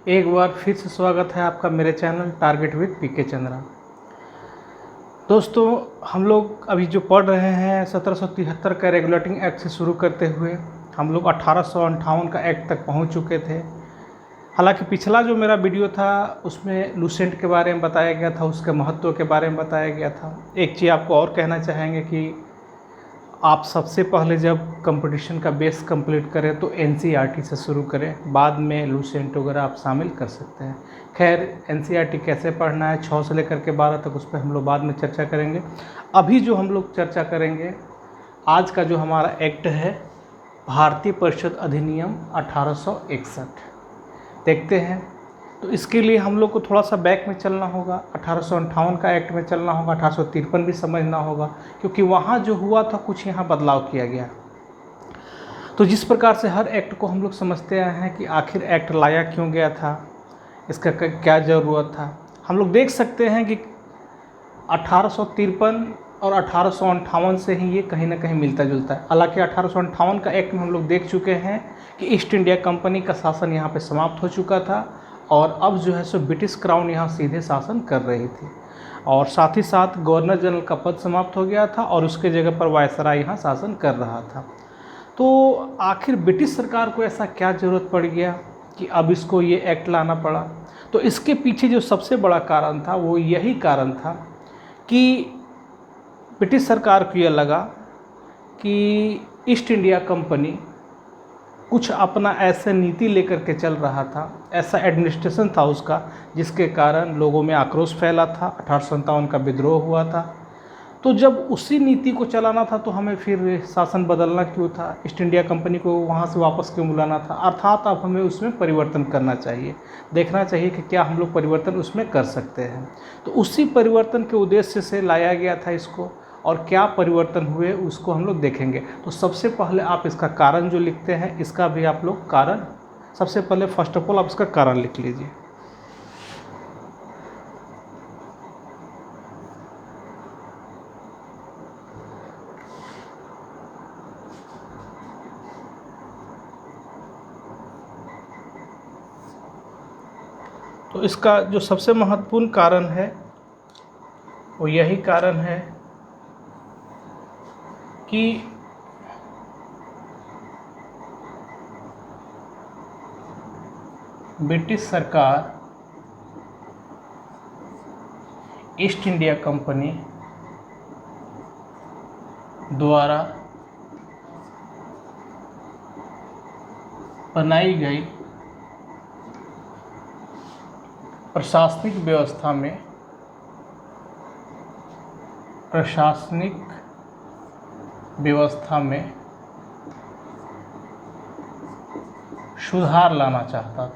एक बार फिर से स्वागत है आपका मेरे चैनल टारगेट विद पीके चंद्रा। दोस्तों, हम लोग अभी जो पढ़ रहे हैं 1773 का रेगुलेटिंग एक्ट से शुरू करते हुए हम लोग 1858 का एक्ट तक पहुंच चुके थे। हालांकि पिछला जो मेरा वीडियो था उसमें लूसेंट के बारे में बताया गया था, उसके महत्व के बारे में बताया गया था। एक चीज़ आपको और कहना चाहेंगे कि आप सबसे पहले जब कंपटीशन का बेस कंप्लीट करें तो एनसीईआरटी से शुरू करें, बाद में लूसेंट वगैरह आप शामिल कर सकते हैं। खैर, एनसीईआरटी कैसे पढ़ना है 6 से लेकर के 12 तक, उस पर हम लोग बाद में चर्चा करेंगे। अभी जो हम लोग चर्चा करेंगे, आज का जो हमारा एक्ट है भारतीय परिषद अधिनियम 1861। देखते हैं। तो इसके लिए हम लोग को थोड़ा सा बैक में चलना होगा, 1858 का एक्ट में चलना होगा, 1853 भी समझना होगा, क्योंकि वहाँ जो हुआ था कुछ यहाँ बदलाव किया गया। तो जिस प्रकार से हर एक्ट को हम लोग समझते आए हैं कि आखिर एक्ट लाया क्यों गया था, इसका क्या ज़रूरत था, हम लोग देख सकते हैं कि 1853 और 1858 से ही ये कहीं ना कहीं मिलता जुलता है। हालांकि 1858 का एक्ट में हम लोग देख चुके हैं कि ईस्ट इंडिया कंपनी का शासन यहाँ पे समाप्त हो चुका था और अब जो है सो ब्रिटिश क्राउन यहाँ सीधे शासन कर रही थी, और साथ ही साथ गवर्नर जनरल का पद समाप्त हो गया था और उसके जगह पर वायसराय यहाँ शासन कर रहा था। तो आखिर ब्रिटिश सरकार को ऐसा क्या ज़रूरत पड़ गया कि अब इसको ये एक्ट लाना पड़ा? तो इसके पीछे जो सबसे बड़ा कारण था वो यही कारण था कि ब्रिटिश सरकार को यह लगा कि ईस्ट इंडिया कंपनी कुछ अपना ऐसे नीति लेकर के चल रहा था, ऐसा एडमिनिस्ट्रेशन था उसका, जिसके कारण लोगों में आक्रोश फैला था। 1857 का विद्रोह हुआ था। तो जब उसी नीति को चलाना था तो हमें फिर शासन बदलना क्यों था, ईस्ट इंडिया कंपनी को वहाँ से वापस क्यों बुलाना था? अर्थात अब हमें उसमें परिवर्तन करना चाहिए, देखना चाहिए कि क्या हम लोग परिवर्तन उसमें कर सकते हैं। तो उसी परिवर्तन के उद्देश्य से लाया गया था इसको, और क्या परिवर्तन हुए उसको हम लोग देखेंगे। तो सबसे पहले आप इसका कारण जो लिखते हैं, इसका भी आप लोग कारण, सबसे पहले फर्स्ट ऑफ ऑल आप इसका कारण लिख लीजिए। तो इसका जो सबसे महत्वपूर्ण कारण है वो यही कारण है कि ब्रिटिश सरकार ईस्ट इंडिया कंपनी द्वारा बनाई गई प्रशासनिक व्यवस्था में सुधार लाना चाहता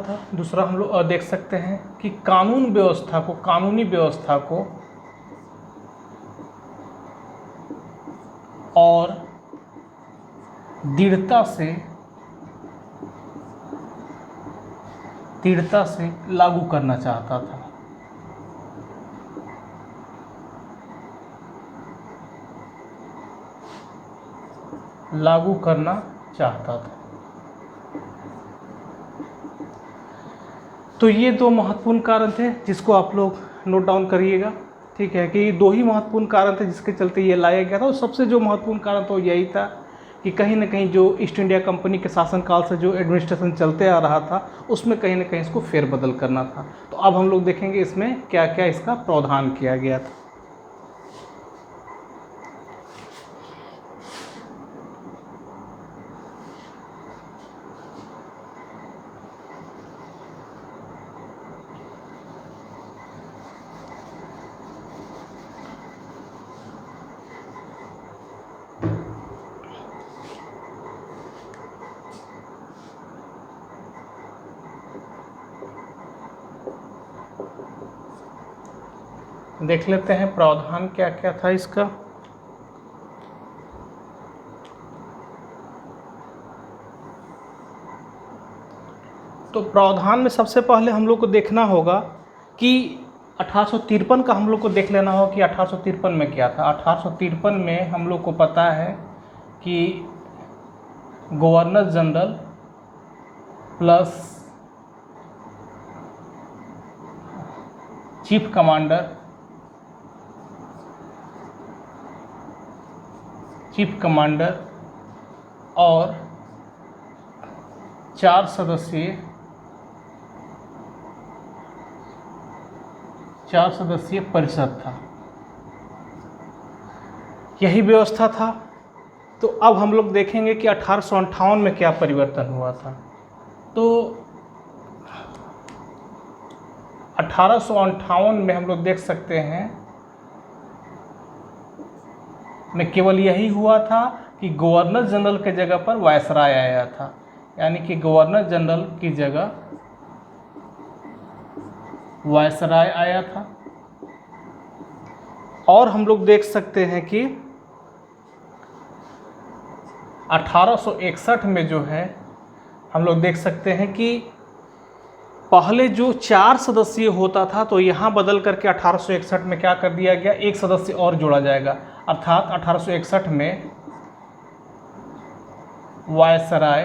था। दूसरा हम लोग देख सकते हैं कि कानूनी व्यवस्था को और दृढ़ता से लागू करना चाहता था। तो ये दो महत्वपूर्ण कारण थे जिसको आप लोग नोट डाउन करिएगा। ठीक है कि दो ही महत्वपूर्ण कारण थे जिसके चलते ये लाया गया था, और सबसे जो महत्वपूर्ण कारण तो यही था कि कहीं ना कहीं जो ईस्ट इंडिया कंपनी के शासनकाल से जो एडमिनिस्ट्रेशन चलते आ रहा था उसमें कहीं ना कहीं इसको फेरबदल करना था। तो अब हम लोग देखेंगे इसमें क्या क्या इसका प्रावधान किया गया था। देख लेते हैं प्रावधान क्या क्या था इसका। तो प्रावधान में सबसे पहले हम लोग को देखना होगा कि 1853 का हम लोग को देख लेना होगा कि 1853 में क्या था। 1853 में हम लोग को पता है कि governor general plus chief commander और 4 सदस्यीय परिषद था, यही व्यवस्था था। तो अब हम लोग देखेंगे कि 1858 में क्या परिवर्तन हुआ था। तो 1858 में हम लोग देख सकते हैं में केवल यही हुआ था कि गवर्नर जनरल के जगह पर वायसराय आया था, यानी कि गवर्नर जनरल की जगह वायसराय आया था। और हम लोग देख सकते हैं कि 1861 में जो है हम लोग देख सकते हैं कि पहले जो 4 सदस्यीय होता था तो यहाँ बदल करके 1861 में क्या कर दिया गया, 1 सदस्य और जोड़ा जाएगा। अर्थात 1861 में वायसराय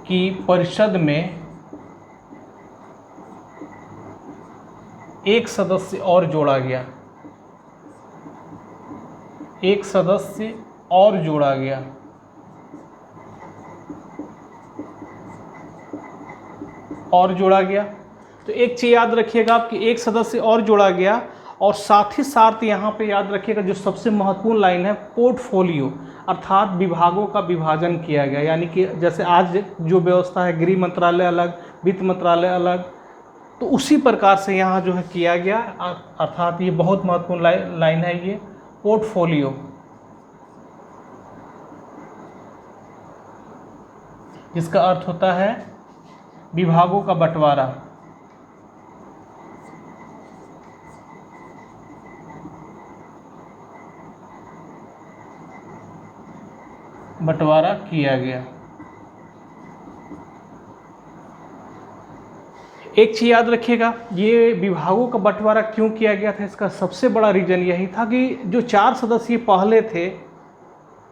की परिषद में 1 सदस्य और जोड़ा गया, 1 सदस्य और जोड़ा गया। तो एक चीज़ याद रखिएगा आपकी, 1 सदस्य और जोड़ा गया। और साथ ही साथ यहाँ पे याद रखिएगा जो सबसे महत्वपूर्ण लाइन है, पोर्टफोलियो, अर्थात विभागों का विभाजन किया गया। यानी कि जैसे आज जो व्यवस्था है, गृह मंत्रालय अलग, वित्त मंत्रालय अलग, तो उसी प्रकार से यहाँ जो है किया गया। अर्थात ये बहुत महत्वपूर्ण लाइन है ये, पोर्टफोलियो, जिसका अर्थ होता है विभागों का बंटवारा किया गया। एक चीज़ याद रखिएगा, ये विभागों का बंटवारा क्यों किया गया था, इसका सबसे बड़ा रीज़न यही था कि जो 4 सदस्य पहले थे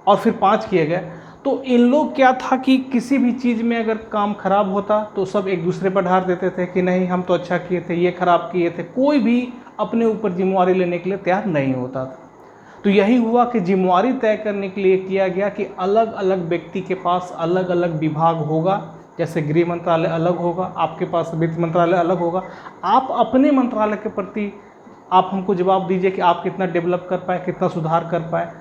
और फिर 5 किए गए, तो इन लोग क्या था कि किसी भी चीज़ में अगर काम खराब होता तो सब एक दूसरे पर ढार देते थे कि नहीं हम तो अच्छा किए थे, ये खराब किए थे। कोई भी अपने ऊपर जिम्मेवारी लेने के लिए तैयार नहीं होता था। तो यही हुआ कि जिम्मेवारी तय करने के लिए किया गया कि अलग अलग व्यक्ति के पास अलग अलग विभाग होगा। जैसे गृह मंत्रालय अलग होगा, आपके पास वित्त मंत्रालय अलग होगा। आप अपने मंत्रालय के प्रति आप हमको जवाब दीजिए कि आप कितना डेवलप कर पाए, कितना सुधार कर पाए।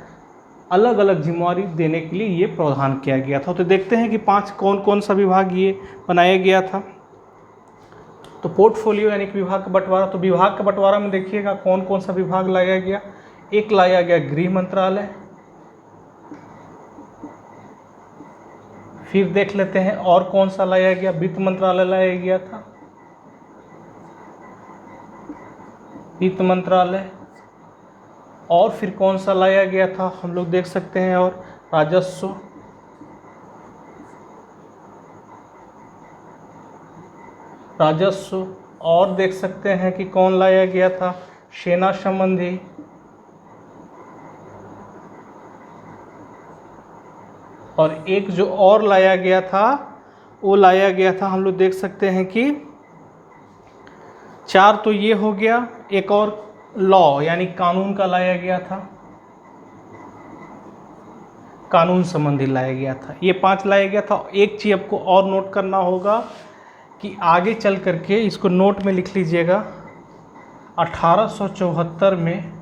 अलग अलग जिम्मेवारी देने के लिए ये प्रावधान किया गया था। तो देखते हैं कि 5 कौन कौन सा विभाग ये बनाया गया था। तो पोर्टफोलियो यानी कि विभाग का बंटवारा। तो विभाग का बंटवारा में देखिएगा कौन कौन सा विभाग लाया गया। एक लाया गया गृह मंत्रालय, फिर देख लेते हैं और कौन सा लाया गया, वित्त मंत्रालय लाया गया था, वित्त मंत्रालय। और फिर कौन सा लाया गया था हम लोग देख सकते हैं, और राजस्व। और देख सकते हैं कि कौन लाया गया था, सेना संबंधी। और एक जो और लाया गया था वो लाया गया था, हम लोग देख सकते हैं कि 4 तो ये हो गया, एक और लॉ यानी कानून का लाया गया था, कानून संबंधी लाया गया था। ये 5 लाया गया था। एक चीज़ आपको और नोट करना होगा कि आगे चल करके इसको नोट में लिख लीजिएगा, 1874 में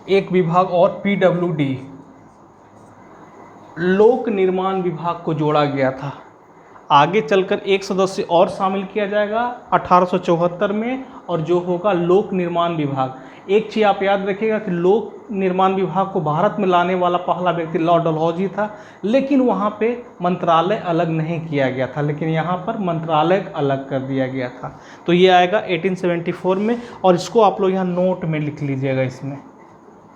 एक विभाग और PWD लोक निर्माण विभाग को जोड़ा गया था। आगे चलकर एक सदस्य और शामिल किया जाएगा 1874 में, और जो होगा लोक निर्माण विभाग। एक चीज़ आप याद रखिएगा कि लोक निर्माण विभाग को भारत में लाने वाला पहला व्यक्ति लॉर्ड डलहौजी था, लेकिन वहाँ पे मंत्रालय अलग नहीं किया गया था, लेकिन यहाँ पर मंत्रालय अलग कर दिया गया था। तो ये आएगा 1874 में, और इसको आप लोग यहाँ नोट में लिख लीजिएगा।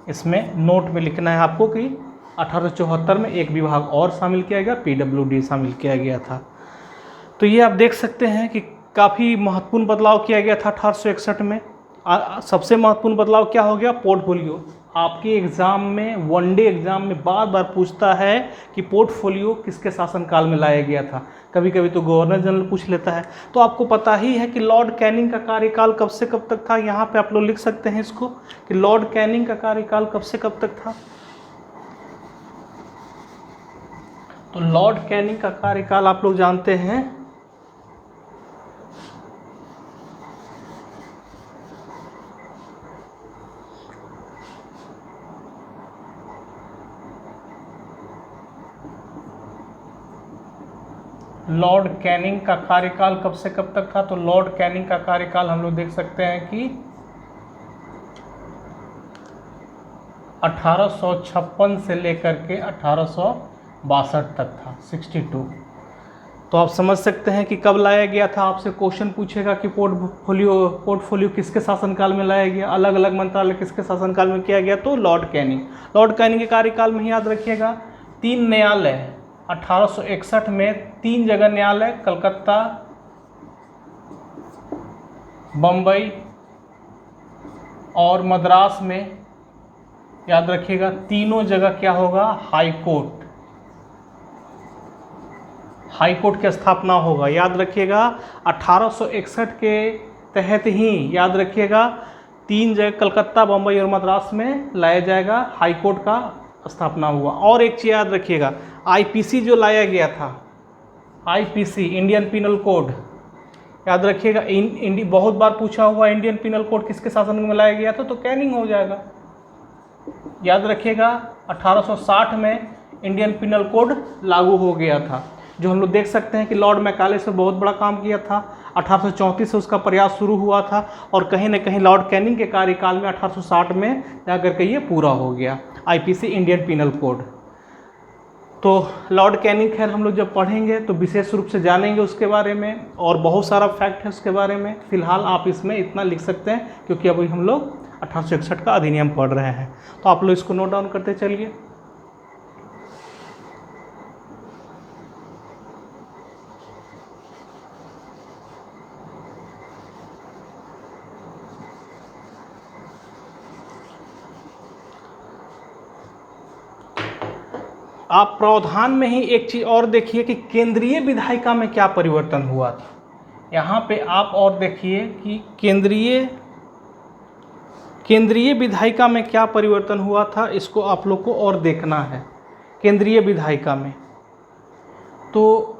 इसमें नोट में लिखना है आपको कि 1874 में एक विभाग और शामिल किया गया, PWD शामिल किया गया था। तो ये आप देख सकते हैं कि काफ़ी महत्वपूर्ण बदलाव किया गया था 1861 में। सबसे महत्वपूर्ण बदलाव क्या हो गया? पोर्टफोलियो। आपके एग्ज़ाम में, वनडे एग्ज़ाम में बार बार पूछता है कि पोर्टफोलियो किसके शासनकाल में लाया गया था। कभी कभी तो गवर्नर जनरल पूछ लेता है। तो आपको पता ही है कि लॉर्ड कैनिंग का कार्यकाल कब से कब तक था। यहाँ पे आप लोग लिख सकते हैं इसको कि लॉर्ड कैनिंग का कार्यकाल कब से कब तक था। तो लॉर्ड कैनिंग का कार्यकाल आप लोग जानते हैं लॉर्ड कैनिंग का कार्यकाल कब से कब तक था। तो लॉर्ड कैनिंग का कार्यकाल हम लोग देख सकते हैं कि 1856 से लेकर के 1862 तक था, 62। तो आप समझ सकते हैं कि कब लाया गया था। आपसे क्वेश्चन पूछेगा कि पोर्टफोलियो किसके शासनकाल में लाया गया, अलग अलग मंत्रालय किसके शासनकाल में किया गया। तो लॉर्ड कैनिंग के कार्यकाल में ही याद रखिएगा 3 न्यायालय 1861 में 3 जगह न्यायालय, कलकत्ता, बम्बई और मद्रास में, याद रखिएगा तीनों जगह क्या होगा? हाई कोर्ट की स्थापना होगा। याद रखिएगा 1861 के तहत ही, याद रखिएगा 3 जगह कलकत्ता, बम्बई और मद्रास में लाया जाएगा, हाई कोर्ट का स्थापना हुआ। और एक चीज़ याद रखिएगा, आईपीसी जो लाया गया था, आईपीसी इंडियन पिनल कोड, याद रखिएगा बहुत बार पूछा हुआ इंडियन पिनल कोड किसके शासन में लाया गया था। तो कैनिंग हो जाएगा। याद रखिएगा 1860 में इंडियन पिनल कोड लागू हो गया था, जो हम लोग देख सकते हैं कि लॉर्ड मैकाले से बहुत बड़ा काम किया था। 1834 से उसका प्रयास शुरू हुआ था और कहीं ना कहीं लॉर्ड कैनिंग के कार्यकाल में 1860 में जाकर के ये पूरा हो गया, आईपीसी इंडियन पिनल कोड। तो लॉर्ड कैनिंग खैर हम लोग जब पढ़ेंगे तो विशेष रूप से जानेंगे उसके बारे में, और बहुत सारा फैक्ट है उसके बारे में। फिलहाल आप इसमें इतना लिख सकते हैं क्योंकि अभी हम लोग 1861 का अधिनियम पढ़ रहे हैं। तो आप लोग इसको नोट डाउन करते चलिए। आप प्रावधान में ही एक चीज़ और देखिए कि केंद्रीय विधायिका में क्या परिवर्तन हुआ था। यहाँ पे आप और देखिए कि केंद्रीय विधायिका में क्या परिवर्तन हुआ था, इसको आप लोग को और देखना है। केंद्रीय विधायिका में तो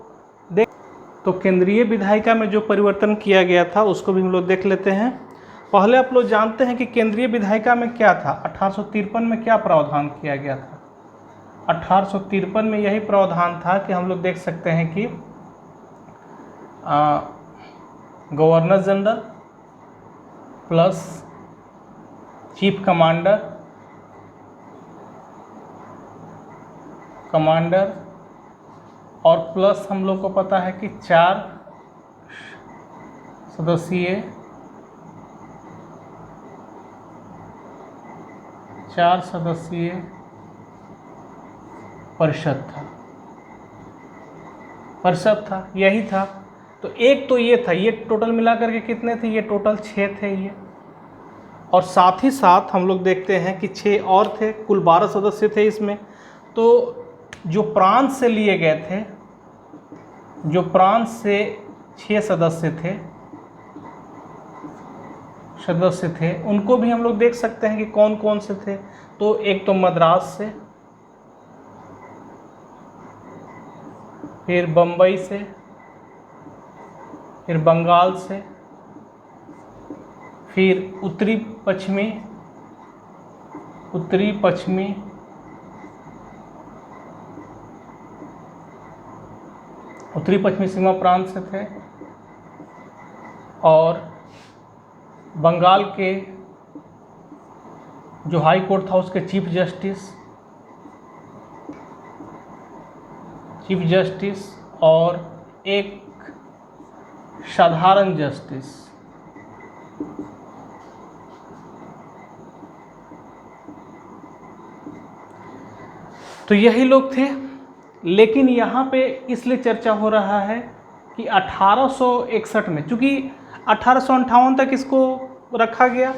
केंद्रीय विधायिका में जो परिवर्तन किया गया था उसको भी हम लोग देख लेते हैं। पहले आप लोग जानते हैं कि केंद्रीय विधायिका में क्या था। 1853 में क्या प्रावधान किया गया था? 1853 में यही प्रावधान था कि हम लोग देख सकते हैं कि governor general plus chief commander और प्लस हम लोग को पता है कि 4 सदस्यीय परिषद था, यही था। तो एक तो ये था, ये टोटल मिलाकर के कितने थे? ये टोटल 6 थे ये। और साथ ही साथ हम लोग देखते हैं कि 6 और थे, कुल 12 सदस्य थे इसमें। तो जो प्रांत से लिए गए थे, जो प्रांत से 6 सदस्य थे, उनको भी हम लोग देख सकते हैं कि कौन कौन से थे। तो एक तो मद्रास से, फिर बम्बई से, फिर बंगाल से, फिर उत्तरी पश्चिमी सीमा प्रांत से थे, और बंगाल के जो हाई कोर्ट था उसके चीफ जस्टिस और एक साधारण जस्टिस। तो यही लोग थे। लेकिन यहाँ पे इसलिए चर्चा हो रहा है कि 1861 में, चूँकि 1858 तक इसको रखा गया,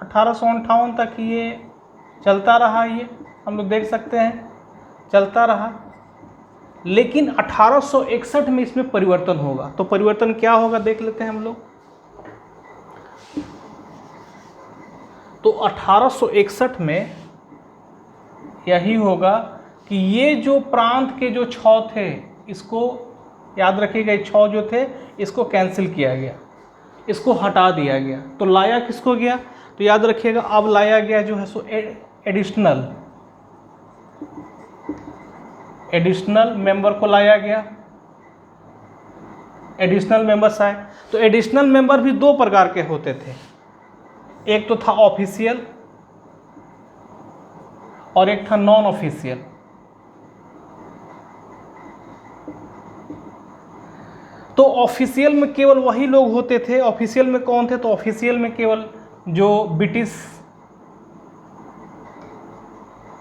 1858 तक ये चलता रहा, ये हम लोग देख सकते हैं चलता रहा, लेकिन 1861 में इसमें परिवर्तन होगा। तो परिवर्तन क्या होगा देख लेते हैं हम लोग। तो 1861 में यही होगा कि ये जो प्रांत के जो 6 थे, इसको याद रखिएगा, ये 6 जो थे इसको कैंसिल किया गया, इसको हटा दिया गया। तो लाया किसको गया, तो याद रखिएगा अब लाया गया जो है सो एडिशनल मेंबर को लाया गया, एडिशनल मेंबर्स आए। तो एडिशनल मेंबर भी 2 प्रकार के होते थे, एक तो था ऑफिशियल और एक था नॉन ऑफिशियल। तो ऑफिशियल में केवल वही लोग होते थे। ऑफिशियल में कौन थे, तो ऑफिशियल में केवल जो ब्रिटिश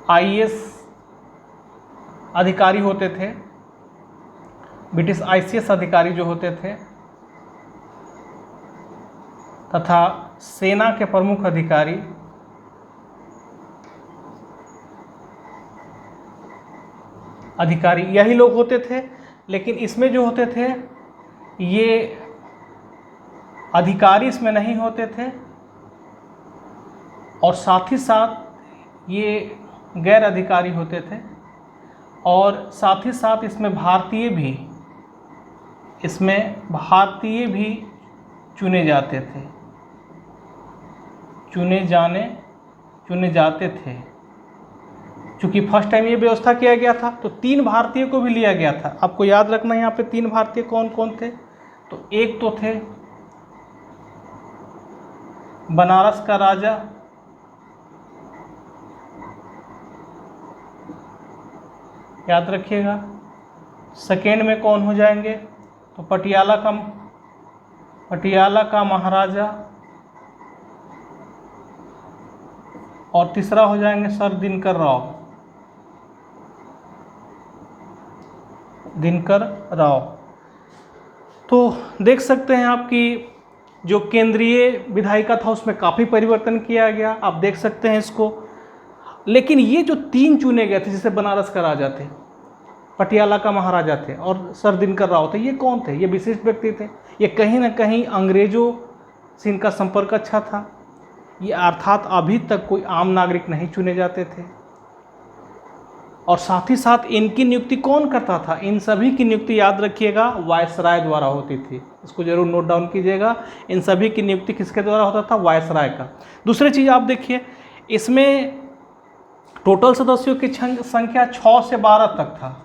आईएएस अधिकारी होते थे, ब्रिटिश आईसीएस अधिकारी जो होते थे, तथा सेना के प्रमुख अधिकारी यही लोग होते थे। लेकिन इसमें जो होते थे ये अधिकारी इसमें नहीं होते थे, और साथ ही साथ ये गैर अधिकारी होते थे, और साथ ही साथ इसमें भारतीय भी चुने जाते थे, चुने जाते थे। चूँकि फर्स्ट टाइम ये व्यवस्था किया गया था तो 3 भारतीय को भी लिया गया था। आपको याद रखना यहाँ पे 3 भारतीय कौन कौन थे, तो एक तो थे बनारस का राजा, याद रखिएगा। सेकेंड में कौन हो जाएंगे, तो पटियाला का महाराजा, और तीसरा हो जाएंगे सर दिनकर राव। तो देख सकते हैं आप कि जो केंद्रीय विधायिका था उसमें काफ़ी परिवर्तन किया गया, आप देख सकते हैं इसको। लेकिन ये जो 3 चुने गए थे, जैसे बनारस का राजा थे, पटियाला का महाराजा थे और सर दिनकर राव थे, ये कौन थे, ये विशिष्ट व्यक्ति थे। ये कहीं ना कहीं अंग्रेज़ों से इनका संपर्क अच्छा था, ये अर्थात अभी तक कोई आम नागरिक नहीं चुने जाते थे। और साथ ही साथ इनकी नियुक्ति कौन करता था, इन सभी की नियुक्ति याद रखिएगा वायसराय द्वारा होती थी। इसको जरूर नोट डाउन कीजिएगा, इन सभी की नियुक्ति किसके द्वारा होता था, वायसराय का। दूसरी चीज़ आप देखिए, इसमें टोटल सदस्यों की संख्या 6 से 12 तक था,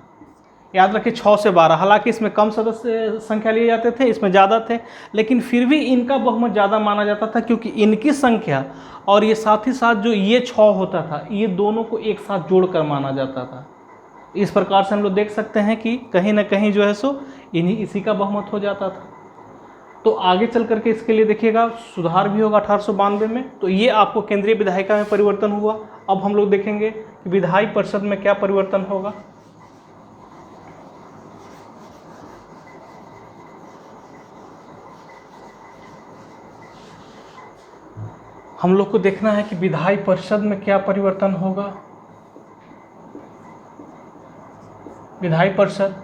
याद रखिए 6 से 12। हालांकि इसमें कम सदस्य संख्या लिए जाते थे, इसमें ज़्यादा थे, लेकिन फिर भी इनका बहुमत ज़्यादा माना जाता था, क्योंकि इनकी संख्या और ये साथ ही साथ जो ये 6 होता था, ये दोनों को एक साथ जोड़कर माना जाता था। इस प्रकार से हम लोग देख सकते हैं कि कहीं ना कहीं जो है सो इसी का बहुमत हो जाता था। तो आगे चल करके इसके लिए देखिएगा सुधार भी होगा 1892 में। तो ये आपको केंद्रीय विधायिका में परिवर्तन हुआ। अब हम लोग देखेंगे कि विधायी परिषद में क्या परिवर्तन होगा। हम लोग को देखना है कि विधायी परिषद में क्या परिवर्तन होगा। विधायी परिषद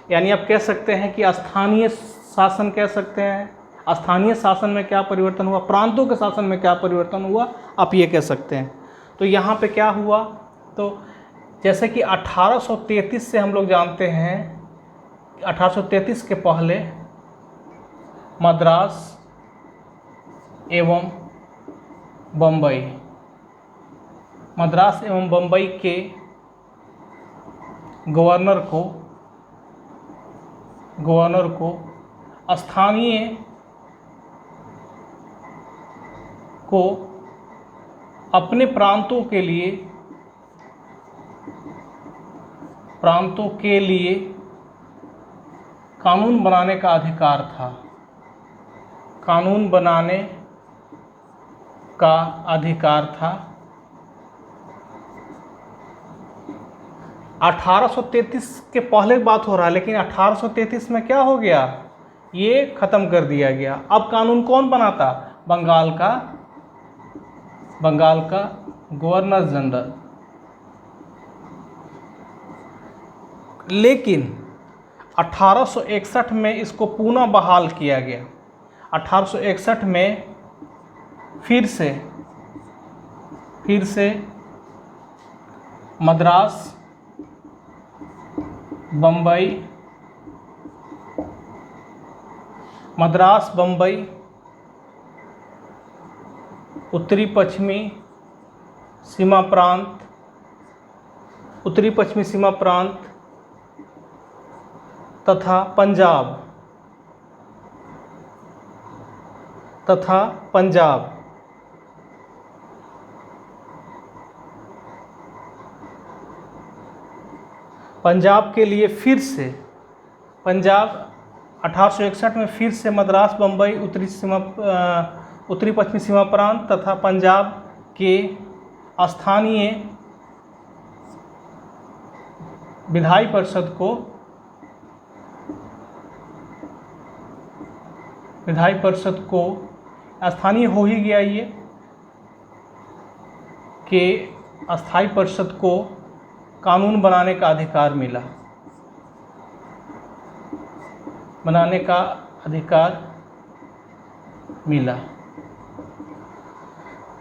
यानी आप कह सकते हैं कि स्थानीय शासन कह सकते हैं। स्थानीय शासन में क्या परिवर्तन हुआ, प्रांतों के शासन में क्या परिवर्तन हुआ, आप ये कह सकते हैं। तो यहाँ पे क्या हुआ, तो जैसे कि 1833 से हम लोग जानते हैं, 1833 के पहले मद्रास एवं बम्बई के गवर्नर को स्थानीय को अपने प्रांतों के लिए कानून बनाने का अधिकार था। कानून बनाने का अधिकार था। 1833 के पहले बात हो रहा है, लेकिन 1833 में क्या हो गया ये ख़त्म कर दिया गया। अब कानून कौन बनाता? बंगाल का गवर्नर जनरल। लेकिन 1861 में इसको पुनः बहाल किया गया। 1861 में फिर से मद्रास, बम्बई, उत्तरी पश्चिमी सीमा प्रांत तथा पंजाब के लिए फिर से 1861 में फिर से मद्रास, बम्बई, उत्तरी पश्चिमी सीमा प्रांत तथा पंजाब के स्थानीय विधायी परिषद को स्थानीय हो ही गया ये कि अस्थायी परिषद को कानून बनाने का अधिकार मिला।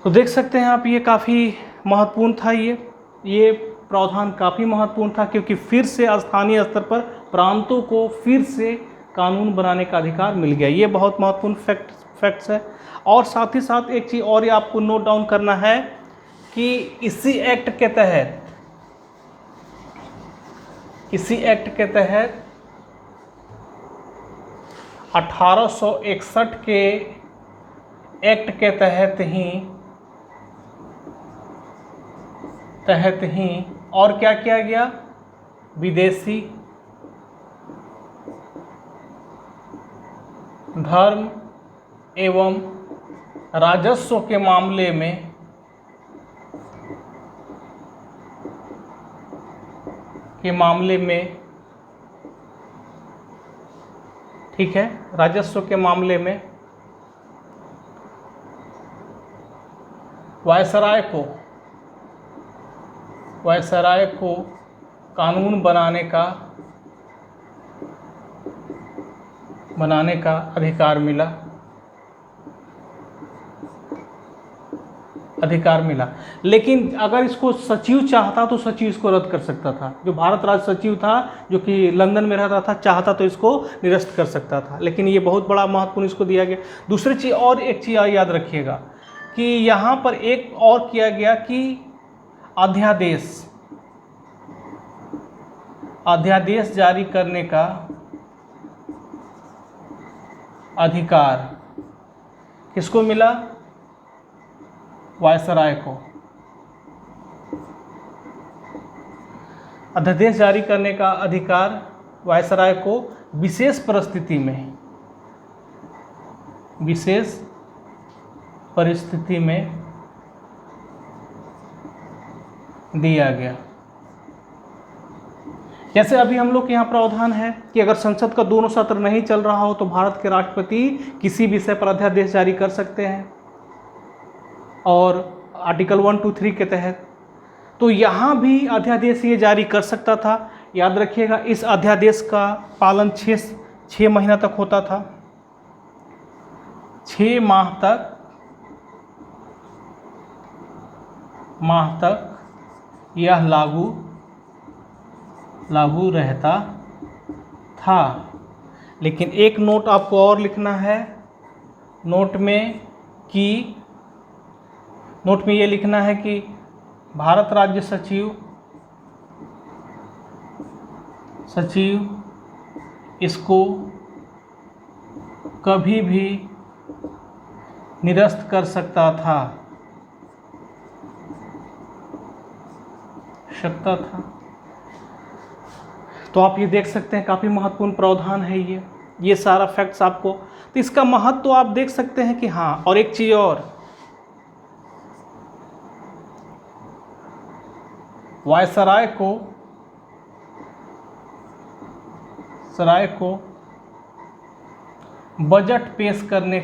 तो देख सकते हैं आप, ये काफ़ी महत्वपूर्ण था। ये प्रावधान काफ़ी महत्वपूर्ण था, क्योंकि फिर से स्थानीय स्तर पर प्रांतों को फिर से कानून बनाने का अधिकार मिल गया। ये बहुत महत्वपूर्ण फैक्ट्स है। और साथ ही साथ एक चीज़ और ये आपको नोट डाउन करना है कि इसी एक्ट के तहत 1861 के एक्ट के तहत ही और क्या किया गया? विदेशी धर्म एवं राजस्व के मामले में ठीक है, राजस्व के मामले में वायसराय को कानून बनाने का अधिकार मिला। लेकिन अगर इसको सचिव चाहता तो सचिव इसको रद्द कर सकता था। जो भारत राज्य सचिव था, जो कि लंदन में रहता था, चाहता तो इसको निरस्त कर सकता था। लेकिन ये बहुत बड़ा महत्वपूर्ण इसको दिया गया। दूसरी चीज़ और एक चीज़ याद रखिएगा कि यहाँ पर एक और किया गया कि अध्यादेश जारी करने का अधिकार किसको मिला? वायसराय को। अध्यादेश जारी करने का अधिकार वायसराय को विशेष परिस्थिति में दिया गया। जैसे अभी हम लोग के यहाँ प्रावधान है कि अगर संसद का दोनों सत्र नहीं चल रहा हो तो भारत के राष्ट्रपति किसी विषय पर अध्यादेश जारी कर सकते हैं, और आर्टिकल 1, 2, 3 के तहत तो यहाँ भी अध्यादेश ये जारी कर सकता था। याद रखिएगा, इस अध्यादेश का पालन 6 महीना तक होता था। 6 माह तक यह लागू रहता था। लेकिन एक नोट आपको और लिखना है। नोट में ये लिखना है कि भारत राज्य सचिव इसको कभी भी निरस्त कर सकता था। तो आप ये देख सकते हैं, काफ़ी महत्वपूर्ण प्रावधान है ये सारा फैक्ट्स आपको। तो इसका महत्व तो आप देख सकते हैं कि हाँ। और एक चीज़ और, वायसराय को बजट पेश करने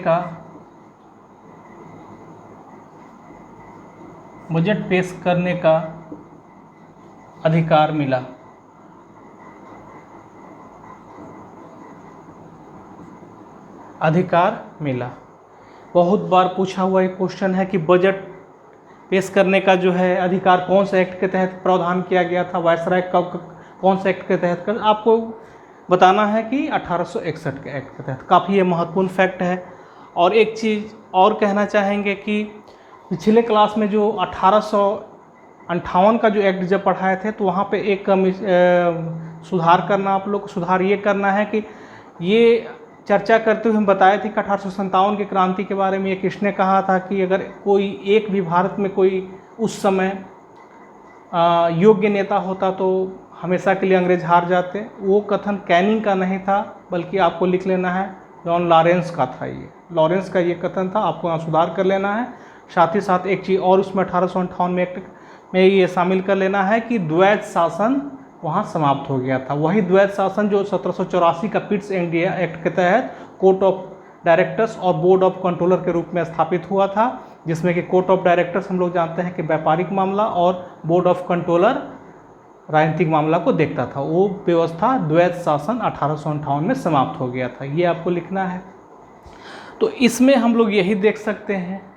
का अधिकार मिला। बहुत बार पूछा हुआ एक क्वेश्चन है कि बजट पेश करने का जो है अधिकार कौन से एक्ट के तहत प्रावधान किया गया था, वायसराय कौन से एक्ट के तहत कर, आपको बताना है कि 1861 के एक्ट के तहत। काफ़ी ये महत्वपूर्ण फैक्ट है। और एक चीज़ और कहना चाहेंगे कि पिछले क्लास में जो 1858 का जो एक्ट जब पढ़ाए थे तो वहाँ पे एक सुधार करना, आप लोग को सुधार ये करना है कि ये चर्चा करते हुए हम बताए थे कि 1857 की क्रांति के बारे में ये किसने कहा था कि अगर कोई एक भी भारत में कोई उस समय योग्य नेता होता तो हमेशा के लिए अंग्रेज हार जाते। वो कथन कैनिंग का नहीं था, बल्कि आपको लिख लेना है जॉन लॉरेंस का था। ये लॉरेंस का ये कथन था, आपको यहाँ सुधार कर लेना है। साथ ही साथ एक चीज़ और उसमें 1858 में एक्ट में ये शामिल कर लेना है कि द्वैध शासन वहाँ समाप्त हो गया था। वही द्वैध शासन जो 1784 का पिट्स इंडिया एक्ट के तहत कोर्ट ऑफ डायरेक्टर्स और बोर्ड ऑफ कंट्रोलर के रूप में स्थापित हुआ था, जिसमें कि कोर्ट ऑफ डायरेक्टर्स हम लोग जानते हैं कि व्यापारिक मामला और बोर्ड ऑफ कंट्रोलर राजनीतिक मामला को देखता था। वो व्यवस्था द्वैध शासन 1858 में समाप्त हो गया था। ये आपको लिखना है। तो इसमें हम लोग यही देख सकते हैं।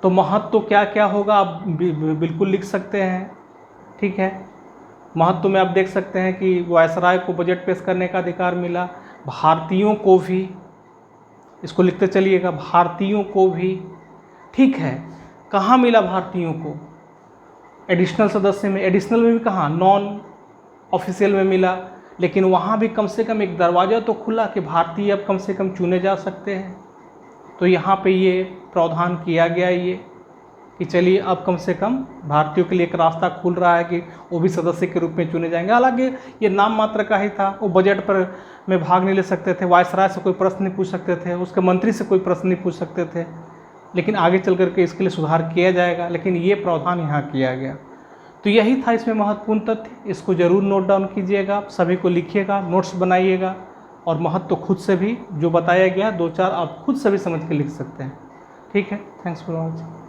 तो महत्व तो क्या क्या होगा आप बिल्कुल लिख सकते हैं, ठीक है। महत्व में आप देख सकते हैं कि वायसराय को बजट पेश करने का अधिकार मिला। भारतीयों को भी, इसको लिखते चलिएगा, भारतीयों को भी, ठीक है। कहाँ मिला भारतीयों को? एडिशनल सदस्य में। एडिशनल में भी कहाँ? नॉन ऑफिशियल में मिला। लेकिन वहाँ भी कम से कम एक दरवाज़ा तो खुला कि भारतीय अब कम से कम चुने जा सकते हैं। तो यहाँ पे ये प्रावधान किया गया ये कि चलिए अब कम से कम भारतीयों के लिए एक रास्ता खुल रहा है कि वो भी सदस्य के रूप में चुने जाएंगे। हालांकि ये नाम मात्र का ही था। वो बजट पर में भाग नहीं ले सकते थे, वायसराय से कोई प्रश्न नहीं पूछ सकते थे, उसके मंत्री से कोई प्रश्न नहीं पूछ सकते थे। लेकिन आगे चल करके इसके लिए सुधार किया जाएगा, लेकिन ये प्रावधान यहाँ किया गया। तो यही था इसमें महत्वपूर्ण तथ्य। इसको ज़रूर नोट डाउन कीजिएगा, सभी को लिखिएगा, नोट्स बनाइएगा। और महत्व तो खुद से भी जो बताया गया 2-4 आप खुद से भी समझ के लिख सकते हैं, ठीक है। Thanks for watching.